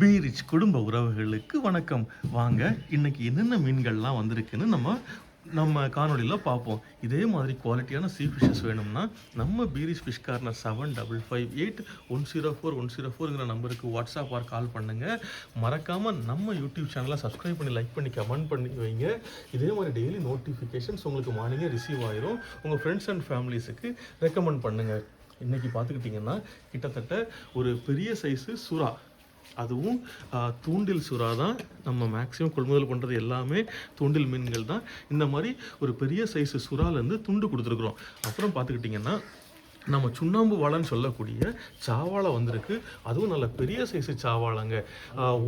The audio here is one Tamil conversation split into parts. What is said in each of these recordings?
பி ரிச் குடும்ப உறவுகளுக்கு வணக்கம். வாங்க இன்னைக்கு என்னென்ன மீன்கள்லாம் வந்திருக்குன்னு நம்ம காணொலியில் பார்ப்போம். இதே மாதிரி குவாலிட்டியான சீ ஃபிஷ்ஷஸ் வேணும்னா நம்ம பீரிச் ஃபிஷ் கார்னர் 7558104104ங்கிற நம்பருக்கு வாட்ஸ்அப் ஆர் கால் பண்ணுங்கள். மறக்காமல் நம்ம யூடியூப் சேனலை சப்ஸ்கிரைப் பண்ணி லைக் பண்ணி கமெண்ட் பண்ணி வைங்க. இதே மாதிரி டெய்லி நோட்டிஃபிகேஷன்ஸ் உங்களுக்கு மார்னிங்கே ரிசீவ் ஆயிரும். உங்கள் ஃப்ரெண்ட்ஸ் அண்ட் ஃபேமிலிஸுக்கு ரெக்கமெண்ட் பண்ணுங்கள். இன்றைக்கி பார்த்துக்கிட்டிங்கன்னா கிட்டத்தட்ட ஒரு பெரிய சைஸு சுறா, அதுவும் தூண்டில் சுறா தான். நம்ம மேக்ஸிமம் கொள்முதல் பண்ணுறது எல்லாமே தூண்டில் மீன்கள் தான். இந்த மாதிரி ஒரு பெரிய சைஸு சுறாலேருந்து துண்டு கொடுத்துருக்குறோம். அப்புறம் பார்த்துக்கிட்டிங்கன்னா நம்ம சுண்ணாம்பு வாழைன்னு சொல்லக்கூடிய சாவாழை வந்திருக்கு. அதுவும் நல்ல பெரிய சைஸு சாவாழைங்க.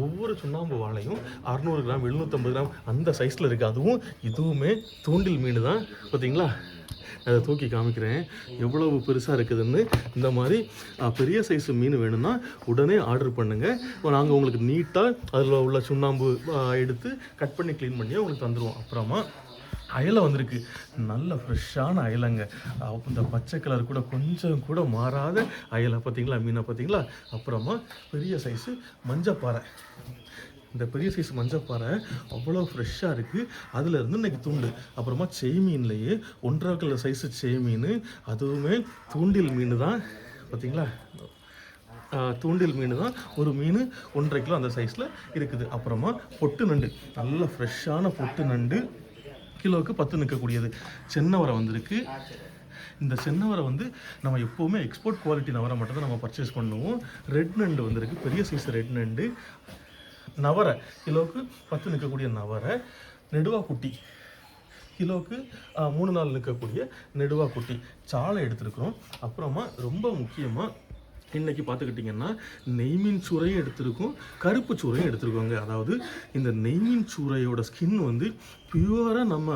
ஒவ்வொரு சுண்ணாம்பு வாழையும் 600 கிராம் 750 கிராம் அந்த சைஸில் இருக்குது. அதுவும் இதுவுமே தூண்டில் மீன் தான். பார்த்தீங்களா, அதை தூக்கி காமிக்கிறேன் எவ்வளவு பெருசாக இருக்குதுன்னு. இந்த மாதிரி பெரிய சைஸு மீன் வேணும்னா உடனே ஆர்டர் பண்ணுங்கள். நாங்கள் உங்களுக்கு நீட்டாக அதில் உள்ள சுண்ணாம்பு எடுத்து கட் பண்ணி க்ளீன் பண்ணி உங்களுக்கு தந்துடுவோம். அப்புறமா அயலை வந்திருக்கு. நல்ல ஃப்ரெஷ்ஷான அயலைங்க. இந்த பச்சை கலர் கூட கொஞ்சம் கூட மாறாத அயலை பார்த்தீங்களா, மீனை பார்த்தீங்களா. அப்புறமா பெரிய சைஸு மஞ்சப்பாறை. இந்த பெரிய சைஸ் மஞ்சப்பாறை அவ்வளோ ஃப்ரெஷ்ஷாக இருக்குது. அதிலேருந்து இன்றைக்கி துண்டு. அப்புறமா செய்மீன்லேயே 1.5 கிலோ சைஸு செய்மீன், அதுவுமே தூண்டில் மீன் தான். பார்த்தீங்களா, தூண்டில் மீன் தான். ஒரு மீன் 1.5 கிலோ அந்த சைஸில் இருக்குது. அப்புறமா பொட்டு நண்டு, நல்ல ஃப்ரெஷ்ஷான பொட்டு நண்டு, கிலோவுக்கு 10 நிற்கக்கூடியது. சென்னவரை வந்திருக்கு. இந்த சென்னவரை நம்ம எப்போவுமே எக்ஸ்போர்ட் குவாலிட்டி நவரை மட்டும் தான் நம்ம பர்ச்சேஸ் பண்ணுவோம். ரெட் நண்டு வந்திருக்கு, பெரிய சைஸ் ரெட் நண்டு. நவரை கிலோவுக்கு 10 நிற்கக்கூடிய நவரை. நெடுவா குட்டி கிலோவுக்கு 3 நாள் நிற்கக்கூடிய நெடுவா குட்டி சாலை எடுத்துருக்குறோம். அப்புறமா ரொம்ப முக்கியமாக இன்றைக்கி பார்த்துக்கிட்டிங்கன்னா நெய்மீன் சூறையும் எடுத்திருக்கோம், கருப்பு சூறையும் எடுத்துருக்கோங்க. அதாவது இந்த நெய்மீன் சூறையோட ஸ்கின் பியூராக நம்ம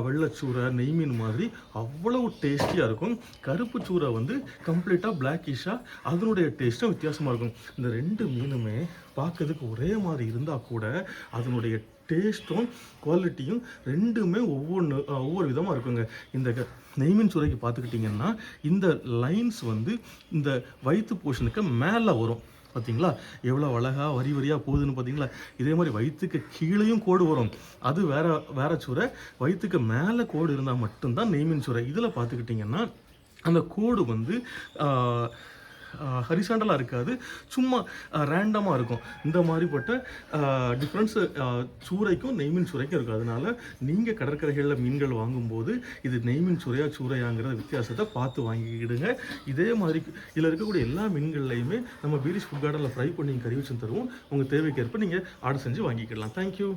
வெள்ளைச்சூரை நெய்மீன் மாதிரி அவ்வளவு டேஸ்டியாக இருக்கும். கருப்பு சூறை கம்ப்ளீட்டாக பிளாக்கிஷாக, அதனுடைய டேஸ்ட்டும் வித்தியாசமாக இருக்கும். இந்த 2 மீனுமே பார்க்கறதுக்கு ஒரே மாதிரி இருந்தால் கூட அதனுடைய டேஸ்ட்டும் குவாலிட்டியும் ரெண்டுமே ஒவ்வொரு விதமாக இருக்குங்க. இந்த நெய்மீன் சுரைக்கு பார்த்துக்கிட்டிங்கன்னா இந்த லைன்ஸ் இந்த வயிற்று போர்ஷனுக்கு மேலே வரும். பார்த்தீங்களா எவ்வளோ அழகாக வரி வரியாக போகுதுன்னு பார்த்தீங்களா. இதே மாதிரி வயிற்றுக்கு கீழேயும் கோடு வரும். அது வேற சுரை. வயிற்றுக்கு மேலே கோடு இருந்தால் மட்டும்தான் நெய்மீன் சுரை. இதில் பார்த்துக்கிட்டிங்கன்னா அந்த கோடு ஹரிசாண்டலாக இருக்காது, சும்மா ரேண்டமாக இருக்கும். இந்த மாதிரிப்பட்ட டிஃப்ரென்ஸு சூறைக்கும் நெய்மீன் சூறைக்கும் இருக்கும். அதனால் நீங்கள் கடற்கரைகளில் மீன்கள் வாங்கும்போது இது நெய்மீன் சூறையாங்கிற வித்தியாசத்தை பார்த்து வாங்கிக்கிடுங்க. இதே மாதிரி இதில் இருக்கக்கூடிய எல்லா மீன்கள்லையுமே நம்ம பீரிச் ஃபுட் கார்டனில் ஃப்ரை பண்ணி கறி வச்சு தருவோம். உங்கள் தேவைக்கேற்ப நீங்கள் ஆர்டர் செஞ்சு வாங்கிக்கிடலாம். தேங்க்யூ.